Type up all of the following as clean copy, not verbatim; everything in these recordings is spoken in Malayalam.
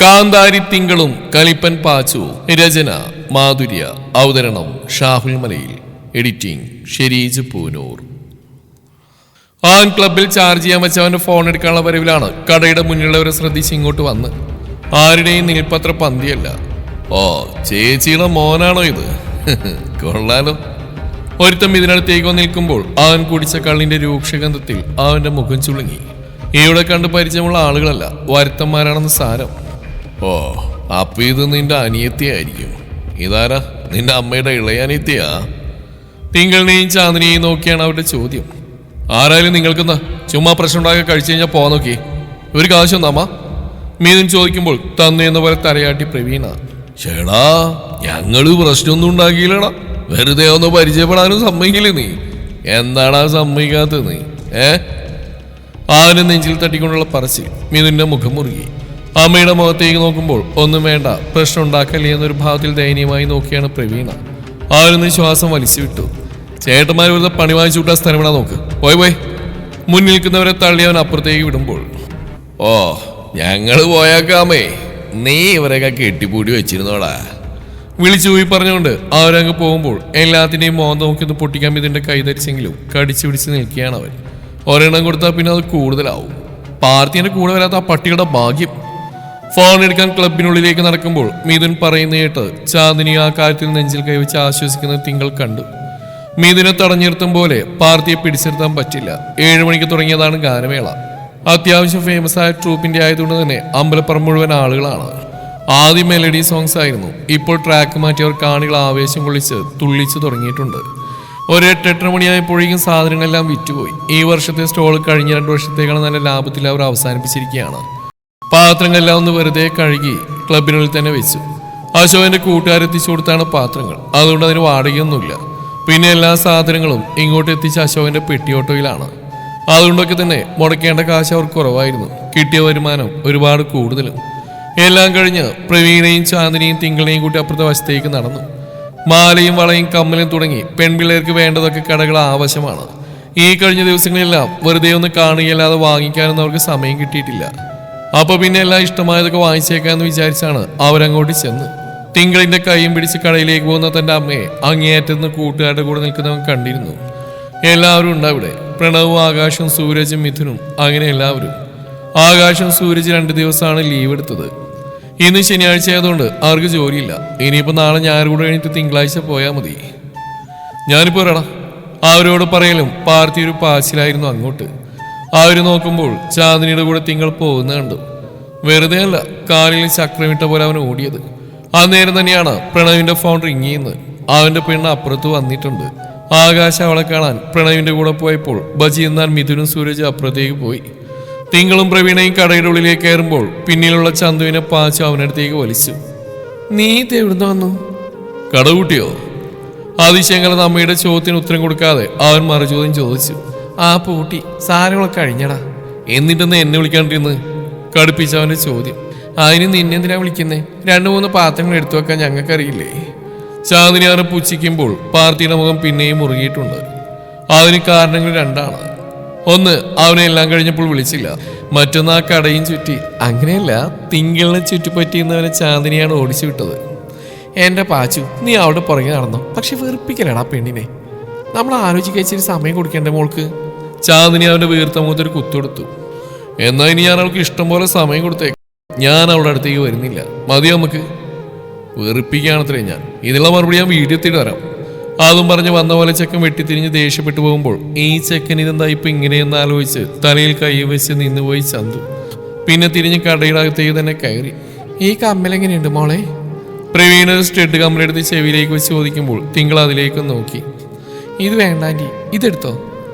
കാന്താരി തിങ്കളും കലിപ്പൻ പാച്ചു. രചന മാധുര്യ. അവതരണം ഷാഹുൽ മലയിൽ. എഡിറ്റിംഗ് ഷെരീജ് പൂനൂർ. ആൻ ക്ലബിൽ ചാർജ് ചെയ്യാൻ വെച്ചവന്റെ ഫോൺ എടുക്കാനുള്ള വരവിലാണ് കടയുടെ മുന്നിലുള്ളവരെ ശ്രദ്ധിച്ച് ഇങ്ങോട്ട് വന്ന്. ആരുടെയും നിൽപ്പത്ര പന്തിയല്ല. ഓ, ചേച്ചിയുടെ മോനാണോ ഇത്? കൊള്ളാലോ. ഒരുത്തം ഇതിനടുത്തേക്ക് നിൽക്കുമ്പോൾ അവൻ കുടിച്ച കള്ളിന്റെ രൂക്ഷഗന്ധത്തിൽ അവന്റെ മുഖം ചുളുങ്ങി. ഇവിടെ കണ്ട് പരിചയമുള്ള ആളുകളല്ല, വരുത്തന്മാരാണെന്ന് സാരം. ഓ, അപ്പൊ ഇത് നിന്റെ അനിയത്തിയായിരിക്കും. ഇതാരാ? നിന്റെ അമ്മയുടെ ഇളയ അനിയത്തിയാ? തിങ്കളിനെയും ചാന്ദിനെയും നോക്കിയാണ് അവരുടെ ചോദ്യം. ആരായാലും നിങ്ങൾക്കെന്നാ ചുമ്മാ പ്രശ്നം ഉണ്ടാക്കി കഴിച്ചു കഴിഞ്ഞാൽ പോവാൻ നോക്കി. ഒരു കാശം തമ്മ മീനും ചോദിക്കുമ്പോൾ തന്നു എന്ന പോലെ തലയാട്ടി പ്രവീണ. ചേടാ, ഞങ്ങള് പ്രശ്നമൊന്നും ഉണ്ടാക്കിയില്ലടാ. വെറുതെ ഒന്ന് പരിചയപ്പെടാനും സമ്മതിക്കില്ലേ നീ? എന്താടാ സമ്മതിക്കാത്ത നീ? ആരും നെഞ്ചിൽ തട്ടിക്കൊണ്ടുള്ള പറച്ചിൽ. മീനുവിന്റെ മുഖം മുറുകി. അമ്മയുടെ മുഖത്തേക്ക് നോക്കുമ്പോൾ ഒന്നും വേണ്ട, പ്രശ്നം ഉണ്ടാക്കല്ലേ എന്നൊരു ഭാവത്തിൽ ദയനീയമായി നോക്കിയാണ് പ്രവീണ. ആരൊന്ന് ശ്വാസം വലിച്ചു വിട്ടു. ചേട്ടന്മാർ വെറുതെ പണി വാങ്ങിച്ചു വിട്ടാ സ്ഥലം വിടാൻ നോക്ക്. പോയി. മുന്നിൽ നിൽക്കുന്നവരെ തള്ളി അവൻ അപ്പുറത്തേക്ക് വിടുമ്പോൾ, ഓ, ഞങ്ങള് പോയാക്കാമേ, നീ ഇവരെയൊക്കെ കെട്ടിപ്പൂടി വെച്ചിരുന്നോടാ. വിളിച്ചു പോയി പറഞ്ഞുകൊണ്ട് അവരങ്ങ് പോകുമ്പോൾ എല്ലാത്തിൻ്റെയും മോന്ത നോക്കിയൊന്ന് പൊട്ടിക്കാൻ ഇതിന്റെ കൈ ധരിച്ചെങ്കിലും കടിച്ചു പിടിച്ച് നിൽക്കുകയാണ് അവൻ. ഒരെണ്ണം കൊടുത്താൽ പിന്നെ അത് കൂടുതലാവും. പാർട്ടിന്റെ കൂടെ വരാത്ത ആ പട്ടിയുടെ ഭാഗ്യം. ഫോൺ എടുക്കാൻ ക്ലബിനുള്ളിലേക്ക് നടക്കുമ്പോൾ മിഥുൻ പറയുന്ന കേട്ട് ചാന്ദിനി ആ കാര്യത്തിൽ നെഞ്ചിൽ കൈവച്ച് ആശ്വസിക്കുന്ന തിങ്കൾ കണ്ടു. മിഥുനെ തടഞ്ഞിരുത്തും പോലെ പാർട്ടിയെ പിടിച്ചിരുത്താൻ പറ്റില്ല. 7 മണിക്ക് തുടങ്ങിയതാണ് ഗാനമേള. അത്യാവശ്യം ഫേമസ് ആയ ട്രൂപ്പിന്റെ ആയതുകൊണ്ട് തന്നെ അമ്പലപ്പുറം മുഴുവൻ ആളുകളാണ്. ആദ്യം മെലഡി സോങ്സ് ആയിരുന്നു. ഇപ്പോൾ ട്രാക്ക് മാറ്റിയവർ കാണികൾ ആവേശം കൊള്ളിച്ച് തുള്ളിച്ച് തുടങ്ങിയിട്ടുണ്ട്. ഒരു 8-8:30 മണിയായപ്പോഴേക്കും സാധനങ്ങളെല്ലാം വിറ്റുപോയി. ഈ വർഷത്തെ സ്റ്റോൾ കഴിഞ്ഞ 2 വർഷത്തേക്കാൾ നല്ല ലാഭത്തിൽ അവർ അവസാനിപ്പിച്ചിരിക്കുകയാണ്. പാത്രങ്ങളെല്ലാം ഒന്ന് വെറുതെ കഴുകി ക്ലബിനുള്ളിൽ തന്നെ വെച്ചു. അശോകന്റെ കൂട്ടുകാരെത്തിച്ചു കൊടുത്താണ് പാത്രങ്ങൾ. അതുകൊണ്ട് അതിന് വാടകയൊന്നുമില്ല. പിന്നെ എല്ലാ സാധനങ്ങളും ഇങ്ങോട്ട് എത്തിച്ച അശോകന്റെ പെട്ടിയോട്ടോയിലാണ്. അതുകൊണ്ടൊക്കെ തന്നെ മുടക്കേണ്ട കാശ് അവർക്ക് കുറവായിരുന്നു. കിട്ടിയ വരുമാനം ഒരുപാട് കൂടുതലും. എല്ലാം കഴിഞ്ഞ് പ്രവീണയും ചാന്ദിനിയും തിങ്കളെയും കൂട്ടി അപ്പുറത്തെ വശത്തേക്ക് നടന്നു. മാലയും വളയും കമ്മലും തുടങ്ങി പെൺപിള്ളേർക്ക് വേണ്ടതൊക്കെ കടകൾ ആവശ്യമാണ്. ഈ കഴിഞ്ഞ ദിവസങ്ങളെല്ലാം വെറുതെ ഒന്ന് കാണുകയല്ലാതെ വാങ്ങിക്കാനൊന്നും അവർക്ക് സമയം കിട്ടിയിട്ടില്ല. അപ്പൊ പിന്നെ എല്ലാം ഇഷ്ടമായതൊക്കെ വാങ്ങിച്ചേക്കാന്ന് വിചാരിച്ചാണ് അവരങ്ങോട്ട് ചെന്ന്. തിങ്കളിന്റെ കൈയും പിടിച്ച് കടയിലേക്ക് പോകുന്ന തന്റെ അമ്മയെ അങ്ങേയറ്റത്ത് കൂട്ടുകാരുടെ കൂടെ നിൽക്കുന്നവൻ കണ്ടിരുന്നു. എല്ലാവരും ഉണ്ടാവിടെ. പ്രണവും ആകാശും സൂരജും മിഥുനും, അങ്ങനെ എല്ലാവരും. ആകാശം സൂരജ് 2 ദിവസമാണ് ലീവ് എടുത്തത്. ഇന്ന് ശനിയാഴ്ച ആയതുകൊണ്ട് അവർക്ക് ജോലിയില്ല. ഇനിയിപ്പോ നാളെ ഞായർ കൂടെ കഴിഞ്ഞിട്ട് തിങ്കളാഴ്ച പോയാൽ മതി. ഞാനിപ്പോ വരാടാ. അവരോട് പറയലും പാർട്ടി ഒരു പാച്ചിലായിരുന്നു അങ്ങോട്ട്. അവര് നോക്കുമ്പോൾ ചാന്ദിനിയുടെ കൂടെ തിങ്കൾ പോകുന്ന കണ്ടു. വെറുതെ അല്ല, കാലിൽ ചക്രമിട്ട പോലെ അവൻ ഓടിയത്. അന്നേരം തന്നെയാണ് പ്രണവിന്റെ ഫോൺ റിങ് ചെയ്യുന്നത്. അവന്റെ പെണ്ണ് അപ്പുറത്ത് വന്നിട്ടുണ്ട്. ആകാശം അവളെ കാണാൻ പ്രണവിന്റെ കൂടെ പോയപ്പോൾ ബജി എന്നാൽ മിഥുനും സൂരജ് അപ്പുറത്തേക്ക് പോയി. തിങ്കളും പ്രവീണയും കടയുടെ ഉള്ളിലേക്ക് കയറുമ്പോൾ പിന്നിലുള്ള ചന്തുവിനെ പാച്ചു അവനടുത്തേക്ക് വലിച്ചു. നീ എവിടുന്ന് വന്നു? കടകൂട്ടിയോ? അതിശയങ്കല അമ്മയുടെ ചോദ്യത്തിന് ഉത്തരം കൊടുക്കാതെ അവൻ മറുചോദ്യം ചോദിച്ചു. ആ പൂട്ടി, സാധനങ്ങളൊക്കെ കഴിഞ്ഞടാ. എന്നിട്ടെന്ന് എന്നെ വിളിക്കാണ്ടിരുന്ന്? കടുപ്പിച്ച അവന്റെ ചോദ്യം. അതിന് നിന്നെന്തിനാ വിളിക്കുന്നേ? 2-3 പാത്രങ്ങൾ എടുത്തു വെക്കാൻ ഞങ്ങൾക്കറിയില്ലേ? ചാന്ദിനി അവനെ പുച്ഛിക്കുമ്പോൾ പാർട്ടിയുടെ മുഖം പിന്നെയും മുറുകിയിട്ടുണ്ട്. അതിന് കാരണങ്ങൾ 2ആണ്. ഒന്ന്, അവനെ എല്ലാം കഴിഞ്ഞപ്പോൾ വിളിച്ചില്ല. മറ്റൊന്ന്, ആ കടയും ചുറ്റി. അങ്ങനെയല്ല, തിങ്കളിനെ ചുറ്റിപ്പറ്റിയുന്നവനെ ചാന്ദിനിയാണ് ഓടിച്ചു വിട്ടത്. എന്റെ പാച്ചു, നീ അവിടെ പുറകെ നടന്നു. പക്ഷെ വെറുപ്പിക്കലടാ പെണ്ണിനെ. നമ്മൾ ആലോചിക്കച്ചിരി സമയം കൊടുക്കേണ്ട മോൾക്ക്. ചാന്ദിനി അവന്റെ വീർത്ത മുഖത്തൊരു കുത്തൊടുത്തു. എന്നാൽ ഇനി ഞാൻ അവൾക്ക് ഇഷ്ടം പോലെ സമയം കൊടുത്തേക്ക്. ഞാൻ അവളുടെ അടുത്തേക്ക് വരുന്നില്ല. മതിയോ നമുക്ക്? വെറുപ്പിക്കുകയാണത്രേ ഞാൻ. ഇതിനുള്ള മറുപടി ഞാൻ വീഡിയോ എത്തിയിട്ട് വരാം. അതും പറഞ്ഞ് വന്ന പോലെ ചെക്കൻ വെട്ടിത്തിരിഞ്ഞ് ദേഷ്യപ്പെട്ടു പോകുമ്പോൾ ഈ ചെക്കൻ ഇതെന്താ ഇപ്പൊ ഇങ്ങനെയെന്ന് ആലോചിച്ച് തലയിൽ കൈ വെച്ച് നിന്നുപോയി ചന്തു. പിന്നെ തിരിഞ്ഞ് കടയുടെ അകത്തേക്ക് തന്നെ കയറി. ഈ കമ്മലെങ്ങനെയുണ്ട് മോളെ? പ്രവീണ സ്റ്റെഡ് കമ്മലെടുത്ത് ചെവിയിലേക്ക് വെച്ച് ചോദിക്കുമ്പോൾ തിങ്കൾ അതിലേക്ക് നോക്കി. ഇത് വേണ്ട ആൻറ്റി, ഇതെടുത്തോ.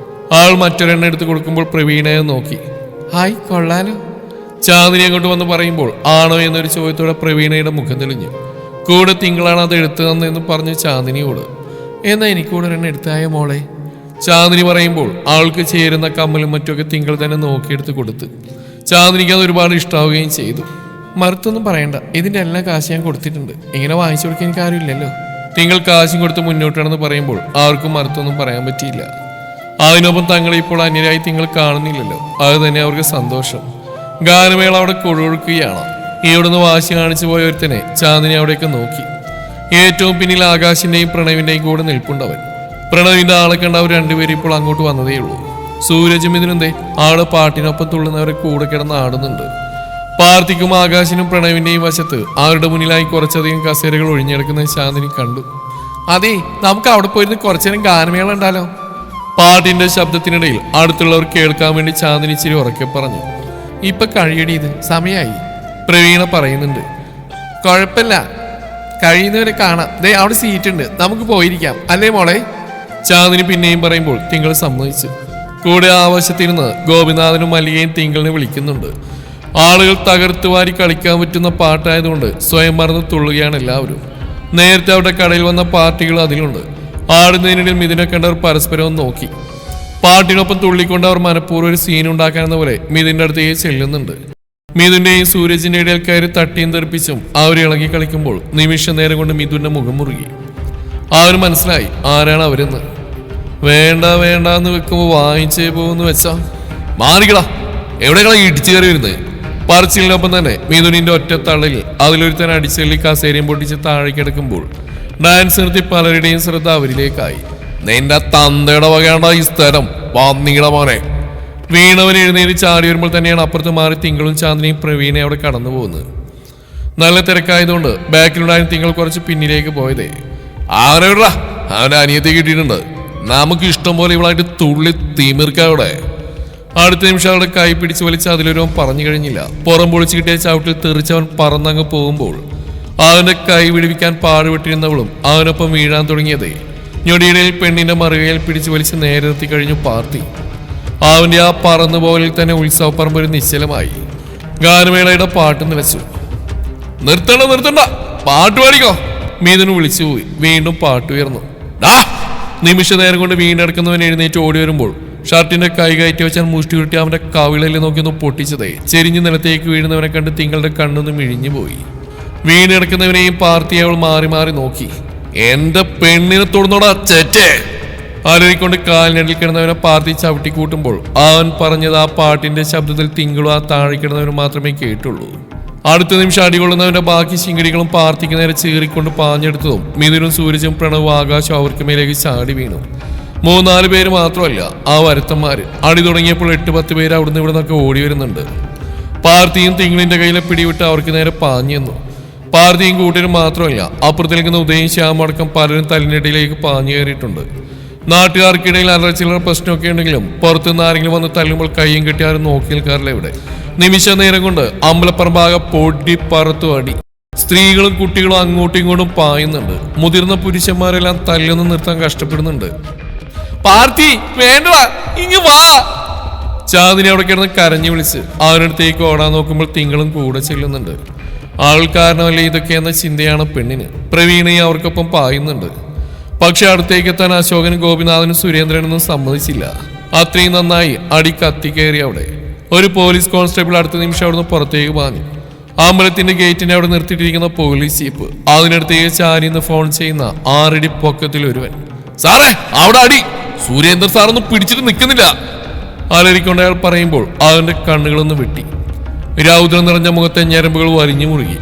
ആൾ മറ്റൊരെണ്ണം എടുത്ത് കൊടുക്കുമ്പോൾ പ്രവീണയെ നോക്കി. ഹായ്, കൊള്ളാലോ. ചാന്ദിനി അങ്ങോട്ട് വന്ന് പറയുമ്പോൾ ആണോ എന്നൊരു ചോദ്യത്തോടെ പ്രവീണയുടെ മുഖം തെളിഞ്ഞു. കൂടെ തിങ്കളാണ് അത് എടുത്തു തന്നെന്ന് പറഞ്ഞു ചാന്ദിനിയോട്. എന്നാ എനിക്കൂടെ ഒരെണ്ണം എടുത്തായ മോളെ. ചാന്ദിനി പറയുമ്പോൾ ആൾക്ക് ചേരുന്ന കമ്മലും മറ്റുമൊക്കെ തിങ്കൾ തന്നെ നോക്കിയെടുത്ത് കൊടുത്ത്. ചാന്ദിനിക്ക് അത് ഒരുപാട് ഇഷ്ടാവുകയും ചെയ്തു. മറുത്തൊന്നും പറയണ്ട, ഇതിന്റെ എല്ലാ കാശ് ഞാൻ കൊടുത്തിട്ടുണ്ട്. ഇങ്ങനെ വാങ്ങിച്ചു കൊടുക്കാൻ എനിക്ക് ആരുമില്ലല്ലോ. തിങ്കൾ കാശും കൊടുത്ത് മുന്നോട്ടാണെന്ന് പറയുമ്പോൾ ആർക്കും മറുത്തൊന്നും പറയാൻ പറ്റിയില്ല. അതിനൊപ്പം തങ്ങളെ ഇപ്പോൾ അന്യരായി തിങ്കൾ കാണുന്നില്ലല്ലോ. അത് തന്നെ അവർക്ക് സന്തോഷം. ഗാനമേള അവിടെ കൊഴുകൊഴുക്കുകയാണ്. ഇവിടുന്ന് വാശി കാണിച്ചു പോയ ഒരുത്തനെ ചാന്ദിനി അവിടേക്ക് നോക്കി. ഏറ്റവും പിന്നിൽ ആകാശിന്റെയും പ്രണവിന്റെയും കൂടെ നിൽപ്പുണ്ടവൻ. പ്രണവിന്റെ ആളെ കണ്ട അവർ രണ്ടുപേരും ഇപ്പോൾ അങ്ങോട്ട് വന്നതേ ഉള്ളൂ. സൂരജും ഇതിനെന്തേ ആള് പാട്ടിനൊപ്പം തുള്ളുന്നവരെ കൂടെ കിടന്ന് ആടുന്നുണ്ട്. പാർത്തിക്കും ആകാശിനും പ്രണവിന്റെയും വശത്ത് അവരുടെ മുന്നിലായി കുറച്ചധികം കസേരകൾ ഒഴിഞ്ഞെടുക്കുന്ന ചാന്ദിനി കണ്ടു. അതെ, നമുക്ക് അവിടെ പോയിരുന്ന് കുറച്ചേരം ഗാനമേള ഉണ്ടാലോ. പാട്ടിന്റെ ശബ്ദത്തിനിടയിൽ അടുത്തുള്ളവർ കേൾക്കാൻ വേണ്ടി ചാന്ദിനി ഇച്ചിരി ഉറക്കെ പറഞ്ഞു. ഇപ്പൊ കഴിയടി, ഇത് സമയായി, പ്രവീണ പറയുന്നുണ്ട്. കുഴപ്പമില്ല, കഴിയുന്നവരെ കാണാം. ദേ അവിടെ സീറ്റ് ഉണ്ട്, നമുക്ക് പോയിരിക്കാം അല്ലേ മോളെ? ചാന്ദിനി പിന്നെയും പറയുമ്പോൾ തിങ്കൾ സമ്മതിച്ചു. കൂടെ ആവശ്യത്തിരുന്ന് ഗോപിനാഥനും മല്ലികയും തിങ്കളിനെ വിളിക്കുന്നുണ്ട്. ആളുകൾ തകർത്ത് വാരി കളിക്കാൻ പറ്റുന്ന പാട്ടായതുകൊണ്ട് സ്വയം മറന്ന് തുള്ളുകയാണ് എല്ലാവരും. നേരത്തെ അവരുടെ കടയിൽ വന്ന പാർട്ടികൾ അതിലുണ്ട്. ആടുന്നതിനിടയിൽ മിഥുനെ കണ്ടവർ പരസ്പരവും നോക്കി. പാട്ടിനൊപ്പം തുള്ളിക്കൊണ്ട് അവർ മനഃപൂർവ്വം ഒരു സീൻ ഉണ്ടാക്കാനെന്ന പോലെ മിഥുന്റെ അടുത്തേക്ക് ചെല്ലുന്നുണ്ട്. മിഥുന്റെയും സൂരജിന്റെ ഇടയിൽ കയറി തട്ടിയും തെറിപ്പിച്ചും അവർ ഇളകി കളിക്കുമ്പോൾ നിമിഷ നേരം കൊണ്ട് മിഥുന്റെ മുഖം മുറുകി. അവന് മനസ്സിലായി ആരാണ് അവരെന്ന്. വേണ്ട വേണ്ട എന്ന് വെക്കുമ്പോൾ വാങ്ങിച്ചേ പോകുന്നു വെച്ചാ മാറിക്കടാ, എവിടെകളാ ഇടിച്ചു കയറി വരുന്നത്? പറച്ചിലിനൊപ്പം തന്നെ മിഥുനിന്റെ ഒറ്റത്തള്ളിൽ അതിലൊരുത്തൻ അടിച്ചെള്ളി കസേരയും പൊട്ടിച്ച് താഴേക്ക് എടുക്കുമ്പോൾ ഡാൻസ് നിർത്തി പലരുടെയും ശ്രദ്ധ അവരിലേക്കായി. നിന്റെ തന്തയുടെ വകയാണ്ട ഈ സ്ഥലം, വന്നീട മോനെ. വീണവൻ എഴുന്നേറ്റ് ചാടി വരുമ്പോൾ തന്നെയാണ് അപ്പുറത്ത് മാറി തിങ്കളും ചാന്ദിനിയും പ്രവീണെ അവിടെ കടന്നു പോകുന്നത്. നല്ല തിരക്കായതുകൊണ്ട് ബാക്കിലുണ്ടായിരുന്ന തിങ്കൾ കുറച്ച് പിന്നിലേക്ക് പോയതേ. ആരോടാ അവന്റെ അനിയത്തെ കിട്ടിയിട്ടുണ്ട്, നമുക്ക് ഇഷ്ടം പോലെ ഇവളായിട്ട് തുള്ളി തിമിർക്കവിടെ. അടുത്ത നിമിഷം അവളുടെ കൈ പിടിച്ച് വലിച്ച് അതിലൊരുവൻ പറഞ്ഞു കഴിഞ്ഞില്ല. പുറം പൊളിച്ച് കിട്ടിയ ചവിട്ടിൽ തെറിച്ചവൻ പറന്നങ്ങ് പോകുമ്പോൾ അവന്റെ കൈ വിടുവിക്കാൻ പാടുപെട്ടിരുന്നവളും അവനൊപ്പം വീഴാൻ തുടങ്ങിയതേ. ഞൊടിയിടയിൽ പെണ്ണിന്റെ മറുകയിൽ പിടിച്ച് വലിച്ച് നേരെ നിർത്തി കഴിഞ്ഞു പാർത്തി. അവന്റെ ആ പറന്നു പോകലിൽ തന്നെ ഉത്സവപ്പറമ്പ് ഒരു നിശ്ചലമായി. ഗാനമേളയുടെ പാട്ട് നിലച്ചു. നിർത്തണ്ട, പാട്ട് പാടിക്കോ, മീതന് വിളിച്ചുപോയി. വീണ്ടും പാട്ട് ഉയർന്നു. നിമിഷ നേരം കൊണ്ട് വീണ്ടെടുക്കുന്നവൻ എഴുന്നേറ്റ് ഓടി വരുമ്പോൾ ഷർട്ടിന്റെ കൈ കയറ്റി വെച്ചാൽ മുഷ്ടി ഉരുട്ടി അവന്റെ കവിളിൽ നോക്കിയൊന്ന് പൊട്ടിച്ചതേ. ചെരിഞ്ഞ് നിലത്തേക്ക് വീഴുന്നവനെ കണ്ട് തിങ്കളുടെ കണ്ണൊന്ന് മിഴിഞ്ഞു പോയി. വീണെടുക്കുന്നവനെയും പാർത്തി അവൾ മാറി മാറി നോക്കി. എന്റെ പെണ്ണിനെ തൊടുന്നോടാ ചേറ്റേ. ആലോചിക്കൊണ്ട് കാലിനടിയിൽ കിടന്നവനെ പാർത്തി ചവിട്ടി കൂട്ടുമ്പോൾ അവൻ പറഞ്ഞത് ആ പാട്ടിന്റെ ശബ്ദത്തിൽ തിങ്കളും ആ താഴെ കിടന്നവന് മാത്രമേ കേട്ടുള്ളൂ. അടുത്ത നിമിഷം അടികൊള്ളുന്നവന്റെ ബാക്കി ശിങ്കിടികളും പാർത്തിക്ക് നേരെ ചീറിക്കൊണ്ട് പാഞ്ഞെടുത്തതും മിഥുനും സൂരജും പ്രണവും ആകാശവും അവർക്ക് മേലേക്ക് ചാടി വീണു. 3-4 പേര് മാത്രമല്ല ആ വരുത്തന്മാര്. അടി തുടങ്ങിയപ്പോൾ 8-10 പേര് അവിടുന്ന് ഇവിടെ നിന്നൊക്കെ ഓടി വരുന്നുണ്ട്. പാർത്തിയും തിങ്കളിന്റെ കയ്യിലെ പിടിവിട്ട് അവർക്ക് നേരെ പാഞ്ഞു നിന്നു. പാർത്തിയും കൂട്ടരും മാത്രമല്ല അപ്പുറത്ത് നിൽക്കുന്ന ഉദയം ശ്യാമടക്കം പലരും തല്ലിനിടയിലേക്ക് പാഞ്ഞു കയറിയിട്ടുണ്ട്. നാട്ടുകാർക്കിടയിൽ അലർച്ചിലർ പ്രശ്നമൊക്കെ ഉണ്ടെങ്കിലും പുറത്തുനിന്ന് ആരെങ്കിലും വന്ന് തല്ലുമ്പോൾ കയ്യും കെട്ടി ആരും നോക്കി നിൽക്കാറില്ല. ഇവിടെ നിമിഷ നേരം കൊണ്ട് അമ്പലപ്പറമ്പാകെ പൊടി പറത്തു അടി. സ്ത്രീകളും കുട്ടികളും അങ്ങോട്ടും ഇങ്ങോട്ടും പായുന്നുണ്ട്. മുതിർന്ന പുരുഷന്മാരെല്ലാം തല്ലൊന്നും നിർത്താൻ കഷ്ടപ്പെടുന്നുണ്ട്. പാർത്തി വേണ്ടവാ, ഇങ്ങ് വാ. ചാന്ദിനി അവിടെ കിടന്ന് കരഞ്ഞു വിളിച്ച് അവനടുത്തേക്ക് ഓടാൻ നോക്കുമ്പോൾ തിങ്കളും കൂടെ ചെല്ലുന്നുണ്ട്. ആൾക്കാരനല്ലേ ഇതൊക്കെ എന്ന ചിന്തയാണ് പെണ്ണിന്. പ്രവീണയും അവർക്കൊപ്പം പായുന്നുണ്ട്. പക്ഷെ അടുത്തേക്ക് എത്താൻ അശോകനും ഗോപിനാഥനും സുരേന്ദ്രനൊന്നും സമ്മതിച്ചില്ല. അത്രയും നന്നായി അടി കത്തിക്കയറി. അവിടെ ഒരു പോലീസ് കോൺസ്റ്റബിൾ അടുത്ത നിമിഷം അവിടുന്ന് പുറത്തേക്ക് പാഞ്ഞു. അമ്പലത്തിന്റെ ഗേറ്റിന്റെ അവിടെ നിർത്തിയിട്ടിരിക്കുന്ന പോലീസ് ജീപ്പ്. അതിനടുത്തേക്ക് ചാരിന്ന് ഫോൺ ചെയ്യുന്ന 6 അടി പൊക്കത്തിൽ ഒരുവൻ. സാറേ അവിടെ അടി, സുരേന്ദ്രൻ സാറൊന്നും പിടിച്ചിട്ട് നിൽക്കുന്നില്ല. അലറിക്കൊണ്ട് അയാൾ പറയുമ്പോൾ അവന്റെ കണ്ണുകളൊന്ന് വെട്ടി. രൗദ്രം നിറഞ്ഞ മുഖത്തെ ഞരമ്പുകൾ വലിഞ്ഞു മുറുകി.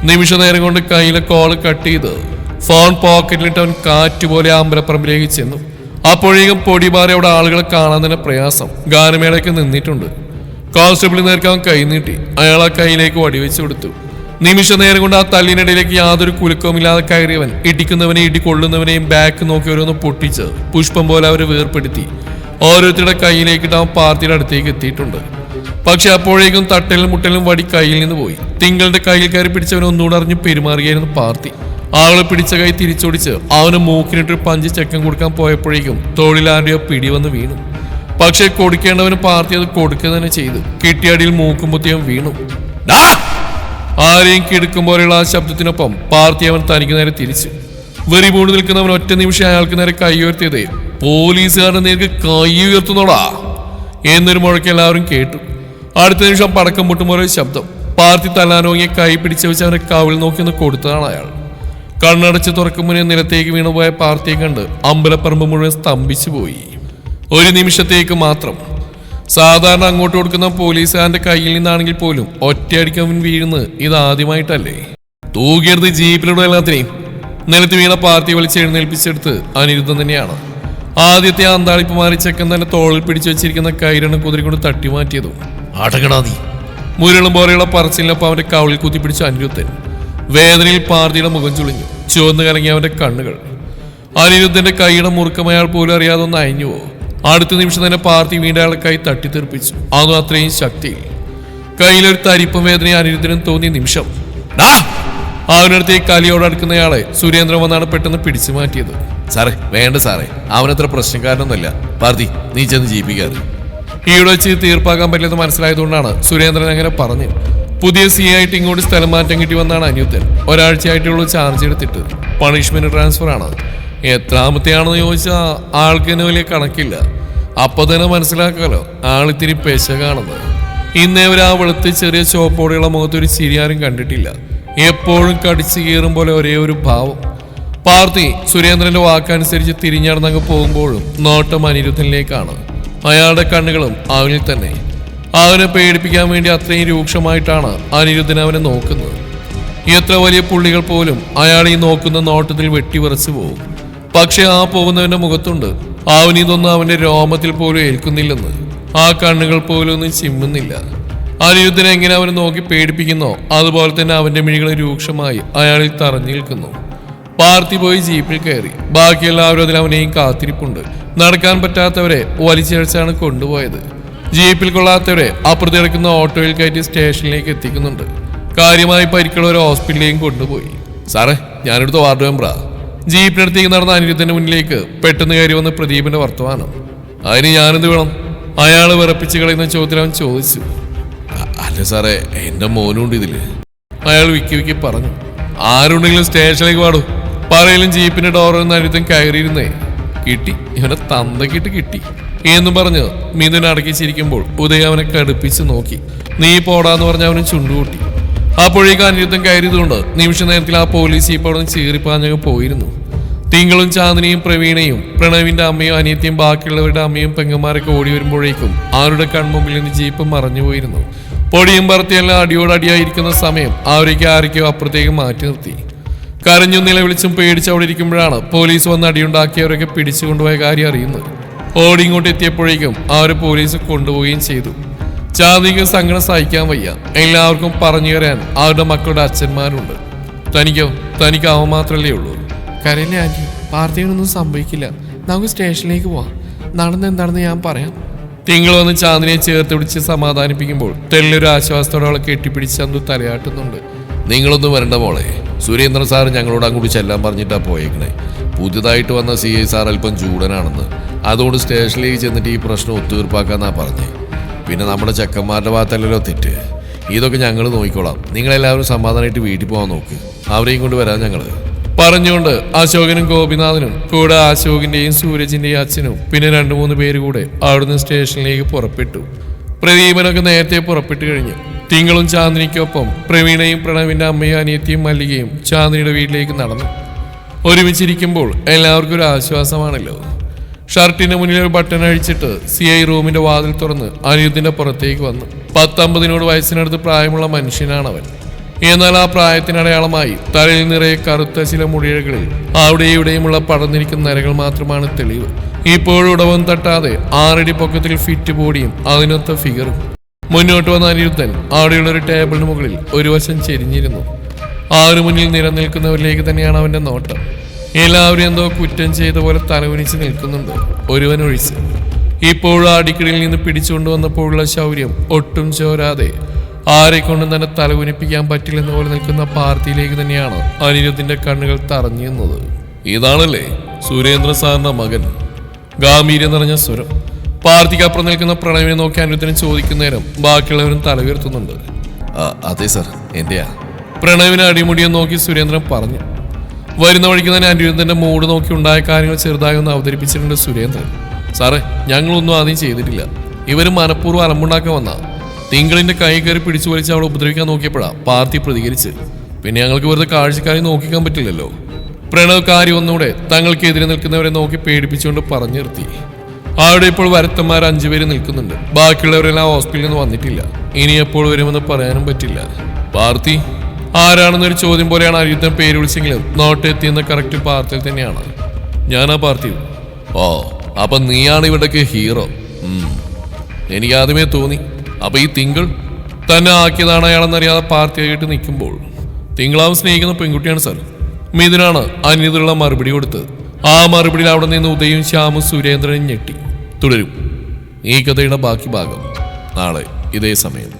നിമിഷ നേരം കൊണ്ട് കയ്യിലെ കോള് കട്ട് ചെയ്ത് ഫോൺ പോക്കറ്റിലിട്ട് അവൻ കാറ്റുപോലെ അമ്പലപ്പറമ്പിലേക്ക് ചെന്നു. അപ്പോഴേക്കും പൊടിപാറി അവിടെ ആളുകളെ കാണാൻ തന്നെ പ്രയാസം. ഗാനമേളയ്ക്ക് നിന്നിട്ടുണ്ട്. കോൺസ്റ്റബിളിൽ നേർക്ക് അവൻ കൈ നീട്ടി. അയാൾ ആ കൈയിലേക്ക് വടിവെച്ചു കൊടുത്തു. നിമിഷ നേരം കൊണ്ട് ആ തല്ലിനിടയിലേക്ക് യാതൊരു കുലുക്കവുമില്ലാതെ കയറിയവൻ ഇടിക്കുന്നവനെയും ഇടികൊള്ളുന്നവനെയും ബാക്ക് നോക്കി ഓരോന്ന് പൊട്ടിച്ച് പുഷ്പം പോലെ അവരെ വേർപ്പെടുത്തി ഓരോരുത്തരുടെ കയ്യിലേക്കിട്ട് അവൻ പാർട്ടിയുടെ അടുത്തേക്ക് എത്തിയിട്ടുണ്ട്. പക്ഷെ അപ്പോഴേക്കും തട്ടലും മുട്ടലും വടി കയ്യിൽ നിന്ന് പോയി. തിങ്കളുടെ കയ്യിൽ കയറി പിടിച്ചവനെ ഒന്നുകൂടെ അറിഞ്ഞ് പെരുമാറുകയായിരുന്നു പാർട്ടി. ആളെ പിടിച്ച കൈ തിരിച്ചോടിച്ച് അവന് മൂക്കിനിട്ട് 5 ചെക്കം കൊടുക്കാൻ പോയപ്പോഴേക്കും തോളിലാരുടെയോ പിടി വന്ന് വീണു. പക്ഷെ കൊടുക്കേണ്ടവന് പാർട്ടി അത് കൊടുക്കുക തന്നെ ചെയ്തു. കിട്ടിയടിയിൽ മൂക്കുമ്പത്തിയും വീണു. ആരെയും കിടക്കും പോലെയുള്ള ആ ശബ്ദത്തിനൊപ്പം പാർട്ടി അവൻ തനിക്ക് നേരെ തിരിച്ചു. വെറി പൂണ്ട് നിൽക്കുന്നവൻ ഒറ്റ നിമിഷം അയാൾക്ക് നേരെ കൈ ഉയർത്തിയതേ. പോലീസുകാരൻ നേർക്ക് കൈ ഉയർത്തുന്നോടാ എന്നൊരു മുഴക്ക് എല്ലാവരും കേട്ടു. അടുത്ത നിമിഷം പടക്കം പൊട്ടുമ്പോൾ ശബ്ദം. പാർട്ടി തല്ലാനോങ്ങിയ കൈ പിടിച്ചു വെച്ച് അവനെ കവിൾ നോക്കിയൊന്ന് കൊടുത്തതാണ് അയാൾ. കണ്ണടച്ച് തുറക്കും മുന്നേ നിലത്തേക്ക് വീണുപോയ പാർട്ടിയെ കണ്ട് അമ്പലപ്പറമ്പ് മുഴുവൻ സ്തംഭിച്ചു പോയി. ഒരു നിമിഷത്തേക്ക് മാത്രം. സാധാരണ അങ്ങോട്ട് കൊടുക്കുന്ന പോലീസുകാരന്റെ കയ്യിൽ നിന്നാണെങ്കിൽ പോലും ഒറ്റയടിക്ക് അവൻ വീഴുന്നത് ഇതാദ്യമായിട്ടല്ലേ? തൂകിയെടുത്ത് ജീപ്പിലൂടെ എല്ലാത്തിനെയും നിലത്ത് വീണ പാർട്ടി വലിച്ച് എഴുന്നേൽപ്പിച്ചെടുത്ത് അനിരുദ്ധം തന്നെയാണ്. ആദ്യത്തെ അന്താളിപ്പ് മാറി ചെക്കൻ തന്നെ തോളിൽ പിടിച്ചു വെച്ചിരിക്കുന്ന കൈരണ് കുതിരി കൊണ്ട് തട്ടിമാറ്റിയതും അടങ്ങടാ നീ മുരളും പോലെയുള്ള പറച്ചിലൊപ്പം അവന്റെ കവളിൽ കുത്തിപ്പിടിച്ച അനിരുദ്ധൻ. വേദനയിൽ പാർത്തിയുടെ മുഖം ചുളിഞ്ഞു. ചുവന്നു കലങ്ങിയ അവന്റെ കണ്ണുകൾ. അനിരുദ്ധന്റെ കൈയുടെ മുറുക്കം അയാൾ പോലും അറിയാതെ ഒന്ന് അയഞ്ഞുവോ. അടുത്ത നിമിഷം തന്നെ പാർത്തി വീണ്ടും അയാളെ കൈ തട്ടിത്തെറിപ്പിച്ചു. അതും അത്രയും ശക്തിയിൽ. കയ്യിലൊരു തരിപ്പും വേദനയും അനിരുദ്ധനും തോന്നിയ നിമിഷം അവനടുത്തേക്ക് കലിയോടടുക്കുന്നയാളെ സുരേന്ദ്രൻ വന്നാണ് പെട്ടെന്ന് പിടിച്ചു മാറ്റിയത്. സാറേ വേണ്ട സാറേ, അവനത്ര പ്രശ്നക്കാരനൊന്നുമല്ല. പാർത്തി നീ ചെന്ന് ജീവിക്കാറ്. ഈടെ വെച്ച് തീർപ്പാക്കാൻ പറ്റില്ലെന്ന് മനസ്സിലായതുകൊണ്ടാണ് സുരേന്ദ്രൻ അങ്ങനെ പറഞ്ഞു. പുതിയ സി ആയിട്ട് ഇങ്ങോട്ട് സ്ഥലം മാറ്റം കിട്ടി വന്നാണ് അനിരുദ്ധൻ. ഒരാഴ്ചയായിട്ടുള്ള ചാർജ് എടുത്തിട്ട് പണിഷ്മെന്റ് ട്രാൻസ്ഫർ ആണ്. എത്രാമത്തെയാണെന്ന് ചോദിച്ചാൽ ആൾക്കിന് വലിയ കണക്കില്ല. അപ്പൊ തന്നെ മനസ്സിലാക്കാലോ ആളിത്തിരി പെശകാണെന്ന്. ഇന്നേ ഒരു ആ വെളുത്ത് ചെറിയ ചോപ്പോടെയുള്ള മുഖത്തൊരു ചിരിയാരും കണ്ടിട്ടില്ല. എപ്പോഴും കടിച്ചു കീറും പോലെ ഒരേ ഒരു ഭാവം. പാർത്തി സുരേന്ദ്രന്റെ വാക്കനുസരിച്ച് തിരിഞ്ഞടന്നങ്ങ് പോകുമ്പോഴും നോട്ടം അനിരുദ്ധനിലേക്കാണ്. അയാളുടെ കണ്ണുകളും അവനിൽ തന്നെ. അവനെ പേടിപ്പിക്കാൻ വേണ്ടി അത്രയും രൂക്ഷമായിട്ടാണ് അനിരുദ്ധൻ അവനെ നോക്കുന്നത്. എത്ര വലിയ പുള്ളികൾ പോലും അയാളീ നോക്കുന്ന നോട്ടത്തിൽ വെട്ടിവിറച്ചു പോകും. പക്ഷെ ആ പോകുന്നവന്റെ മുഖത്തുണ്ട് അവനിതൊന്നും അവന്റെ രോമത്തിൽ പോലും ഏൽക്കുന്നില്ലെന്ന്. ആ കണ്ണുകൾ പോലും ഒന്നും ചിമ്മുന്നില്ല. അനിരുദ്ധനെ എങ്ങനെ അവനെ നോക്കി പേടിപ്പിക്കുന്നോ അതുപോലെ തന്നെ അവന്റെ മിഴികൾ രൂക്ഷമായി അയാളിൽ തറഞ്ഞു നിൽക്കുന്നു. പാർത്തി പോയി ജീപ്പിൽ കയറി. ബാക്കിയെല്ലാവരും അതിൽ അവനെയും കാത്തിരിപ്പുണ്ട്. നടക്കാൻ പറ്റാത്തവരെ വലിച്ചഴിച്ചാണ് കൊണ്ടുപോയത്. ജീപ്പിൽ കൊള്ളാത്തവരെ അപ്പുറത്ത് കിടക്കുന്ന ഓട്ടോയിൽ കയറ്റി സ്റ്റേഷനിലേക്ക് എത്തിക്കുന്നുണ്ട്. കാര്യമായി പരിക്കുള്ളവരെ ഹോസ്പിറ്റലിലേക്കും കൊണ്ടുപോയി. സാറേ ഞാനെടുത്ത വാർഡ് മെമ്പറാ. ജീപ്പിനടുത്തേക്ക് നടന്ന അനിരുദ്ധന്റെ മുന്നിലേക്ക് പെട്ടെന്ന് കയറി വന്ന് പ്രദീപിന്റെ വർത്തമാനം. അതിന് ഞാനെന്ത് വേണം? അയാൾ വിറപ്പിച്ച് കളയുന്ന ചോദ്യം അവൻ ചോദിച്ചു. അല്ല സാറേ, എന്റെ മോനുണ്ട് ഇതില്. അയാൾ വിക്കി വിക്കി പറഞ്ഞു. ആരുണ്ടെങ്കിലും സ്റ്റേഷനിലേക്ക് പാടൂ. പറയലും ജീപ്പിന്റെ ഡോറിൽ നിന്ന് അനിരുദ്ധൻ കയറിയിരുന്നേ. കിട്ടി, ഇവനെ തന്തക്കിട്ട് കിട്ടി എന്നും പറഞ്ഞ് മിഥുൻ അടക്കിച്ചിരിക്കുമ്പോൾ ഉദയ അവനെ കടുപ്പിച്ച് നോക്കി. നീ പോടാന്ന് പറഞ്ഞ അവന് ചുണ്ടുകൂട്ടി. അപ്പോഴേക്കും അനിരുദ്ധൻ കയറിയതുകൊണ്ട് നിമിഷ നേരത്തിൽ ആ പോലീസ് ജീപ്പ് അവിടെ നിന്ന് ചീറിപ്പാഞ്ഞങ്ങ് പോയിരുന്നു. തിങ്കളും ചാന്ദിനിയും പ്രവീണയും പ്രണവിന്റെ അമ്മയും അനിയത്തിയും ബാക്കിയുള്ളവരുടെ അമ്മയും പെങ്ങന്മാരൊക്കെ ഓടി വരുമ്പോഴേക്കും അവരുടെ കൺമുമ്പിൽ നിന്ന് ജീപ്പ് മറഞ്ഞുപോയിരുന്നു. പൊടിയും പറത്തിയെല്ലാം അടിയോടടിയായിരിക്കുന്ന സമയം അവരേക്ക് ആരൊക്കെയോ അപ്പുറത്തേക്ക് മാറ്റി നിർത്തി. കരഞ്ഞും നിലവിളിച്ചും പേടിച്ചവിടെ ഇരിക്കുമ്പോഴാണ് പോലീസ് വന്ന് അടിയുണ്ടാക്കിയവരൊക്കെ പിടിച്ചു കൊണ്ടുപോയ കാര്യം അറിയുന്നത്. ഓടി ഇങ്ങോട്ട് എത്തിയപ്പോഴേക്കും അവരെ പോലീസ് കൊണ്ടുപോവുകയും ചെയ്തു. ചാന്ദിക്ക് സങ്കടം സഹിക്കാൻ വയ്യ. എല്ലാവർക്കും പറഞ്ഞു തരാൻ അവരുടെ മക്കളുടെ അച്ഛന്മാരുണ്ട്. തനിക്ക് അവൻ മാത്രമല്ലേ ഉള്ളൂ. കരയിലെ ആന്റി, പാർട്ടിയൊന്നും സംഭവിക്കില്ല. നമുക്ക് സ്റ്റേഷനിലേക്ക് പോവാം. നടന്നെന്താണെന്ന് ഞാൻ പറയാം. തിങ്കൾ വന്ന് ചാന്ദിനിയെ ചേർത്ത് പിടിച്ച് സമാധാനിപ്പിക്കുമ്പോൾ തെല്ലൊരു ആശ്വാസത്തോടെ അവളെ കെട്ടിപ്പിടിച്ച് ചന്തു തലയാട്ടുന്നുണ്ട്. നിങ്ങളൊന്നും വരണ്ട മോളെ. സുരേന്ദ്രൻ സാർ ഞങ്ങളോട് അങ്ങോട്ട് ചെല്ലാൻ പറഞ്ഞിട്ടാ പോയേക്കണേ. പുതുതായിട്ട് വന്ന CI സാർ അല്പം ചൂടനാണെന്ന്. അതുകൊണ്ട് സ്റ്റേഷനിലേക്ക് ചെന്നിട്ട് ഈ പ്രശ്നം ഒത്തുതീർപ്പാക്കാന്നാ പറഞ്ഞേ. പിന്നെ നമ്മുടെ ചെക്കന്മാരുടെ ഭാഗത്തല്ലല്ലോ തെറ്റ്. ഇതൊക്കെ ഞങ്ങൾ നോക്കിക്കോളാം. നിങ്ങളെല്ലാവരും സമാധാനമായിട്ട് വീട്ടിൽ പോകാൻ നോക്ക്. അവരെയും കൊണ്ട് വരാം ഞങ്ങൾ പറഞ്ഞുകൊണ്ട് അശോകനും ഗോപിനാഥനും കൂടെ അശോകിന്റെയും സൂരജിന്റെയും അച്ഛനും പിന്നെ 2-3 പേര് കൂടെ അവിടുന്ന് സ്റ്റേഷനിലേക്ക് പുറപ്പെട്ടു. പ്രദീപനൊക്കെ നേരത്തെ പുറപ്പെട്ടു കഴിഞ്ഞു. തിങ്കളും ചാന്ദിനിക്കൊപ്പം പ്രവീണയും പ്രണവിന്റെ അമ്മയും അനിയത്തിയും മല്ലികയും ചാന്ദിനിയുടെ വീട്ടിലേക്ക് നടന്നു. ഒരുമിച്ചിരിക്കുമ്പോൾ എല്ലാവർക്കും ഒരു ആശ്വാസമാണല്ലോ. ഷർട്ടിന്റെ മുന്നിൽ ഒരു ബട്ടൺ അഴിച്ചിട്ട് CI റൂമിന്റെ വാതിൽ തുറന്ന് അനിരുദ്ധിന്റെ പുറത്തേക്ക് വന്നു. 10-50 വയസ്സിനടുത്ത് പ്രായമുള്ള മനുഷ്യനാണവൻ. എന്നാൽ ആ പ്രായത്തിനടയാളമായി തലയിൽ നിറയെ കറുത്ത ചില മുടിയഴകളിൽ അവിടെ ഇവിടെയുമുള്ള പടർന്നിരിക്കുന്ന നരകൾ മാത്രമാണ് തെളിവ്. ഇപ്പോഴും ഉടവം തട്ടാതെ 6 അടി പൊക്കത്തിൽ ഫിറ്റ് ബോഡിയും അതിനൊത്ത ഫിഗറും. മുന്നോട്ട് വന്ന അനിരുദ്ധൻ അവിടെയുള്ള ഒരു ടേബിളിന് മുകളിൽ ഒരു വശം ചെരിഞ്ഞിരുന്നു. ആരു മുന്നിൽ നിലനിൽക്കുന്നവരിലേക്ക് തന്നെയാണ് അവന്റെ നോട്ടം. എല്ലാവരും എന്തോ കുറ്റം ചെയ്ത പോലെ തലകുനിച്ച് നിൽക്കുന്നുണ്ട്, ഒരുവൻ ഒഴിച്ച്. ഇപ്പോഴും ആ അടിക്കടിയിൽ നിന്ന് പിടിച്ചുകൊണ്ടുവന്നപ്പോഴുള്ള ശൗര്യം ഒട്ടും ചോരാതെ ആരെക്കൊണ്ടും തന്നെ തലകുനിപ്പിക്കാൻ പറ്റില്ലെന്ന പോലെ നിൽക്കുന്ന പാർട്ടിയിലേക്ക് തന്നെയാണ് അനിരുദ്ധിന്റെ കണ്ണുകൾ തറഞ്ഞിരുന്നത്. ഇതാണല്ലേ സുരേന്ദ്ര സാറിന്റെ മകൻ? ഗാംഭീര്യം നിറഞ്ഞ സ്വരം. പാർട്ടിക്കപ്പുറം നിൽക്കുന്ന പ്രണവിനെ നോക്കി അനിരുദ്ധനെ ചോദിക്കുന്ന നേരം ബാക്കിയുള്ളവരും തല ഉയർത്തുന്നുണ്ട്. അതെ സർ, എന്റെയാ. പ്രണവിനെ അടിമുടിയെ നോക്കി സുരേന്ദ്രൻ പറഞ്ഞു. വരുന്ന വഴിക്ക് തന്നെ അനിരുദ്ധന്റെ മൂഡ് നോക്കി ഉണ്ടായ കാര്യങ്ങൾ ചെറുതായി ഒന്ന് അവതരിപ്പിച്ചിട്ടുണ്ട് സുരേന്ദ്രൻ. സാറേ, ഞങ്ങളൊന്നും ആദ്യം ചെയ്തിട്ടില്ല. ഇവര് മനഃപൂർവ്വം അലമ്പുണ്ടാക്കാൻ വന്ന. തിങ്കളിന്റെ കൈ കയറി പിടിച്ചു വലിച്ച് അവളെ ഉപദ്രവിക്കാൻ നോക്കിയപ്പോഴാ പാർട്ടി പ്രതികരിച്ച്. പിന്നെ ഞങ്ങൾക്ക് വെറുതെ കാഴ്ചക്കാരെ നോക്കിക്കാൻ പറ്റില്ലല്ലോ. പ്രണവ് കാര്യം ഒന്നുകൂടെ തങ്ങൾക്കെതിരെ നിൽക്കുന്നവരെ നോക്കി പേടിപ്പിച്ചുകൊണ്ട് പറഞ്ഞു നിർത്തി. അവിടെ ഇപ്പോൾ വരത്തന്മാർ 5 പേര് നിൽക്കുന്നുണ്ട്. ബാക്കിയുള്ളവരെല്ലാം ഹോസ്പിറ്റലിൽ നിന്ന് വന്നിട്ടില്ല. ഇനി എപ്പോൾ വരുമെന്ന് പറയാനും പറ്റില്ല. പാർത്ഥി ആരാണെന്നൊരു ചോദ്യം പോലെയാണ് അരിയുദ്ധം പേര് വിളിച്ചെങ്കിലും നോട്ടെത്തിയെന്ന കറക്റ്റ് പാർത്ഥിൽ തന്നെയാണ്. ഞാനാ പാർത്ഥിവ്. ഓ, അപ്പൊ നീയാണ് ഇവിടേക്ക് ഹീറോ. എനിക്ക് ആദ്യമേ തോന്നി. അപ്പൊ ഈ തിങ്കൾ തന്നെ ആക്കിയതാണ് അയാളെന്നറിയാതെ പാർത്ഥിയായിട്ട് നിൽക്കുമ്പോൾ, തിങ്കളാവും സ്നേഹിക്കുന്ന പെൺകുട്ടിയാണ് സാർ. മിഥുനാണ് അന്യതയുള്ള മറുപടി കൊടുത്തത്. ആ മറുപടിയിൽ അവിടെ നിന്ന് ഉദയും ശ്യാമും സുരേന്ദ്രനും ഞെട്ടി. തുടരും ഈ കഥയുടെ ബാക്കി ഭാഗം നാളെ ഇതേ സമയം.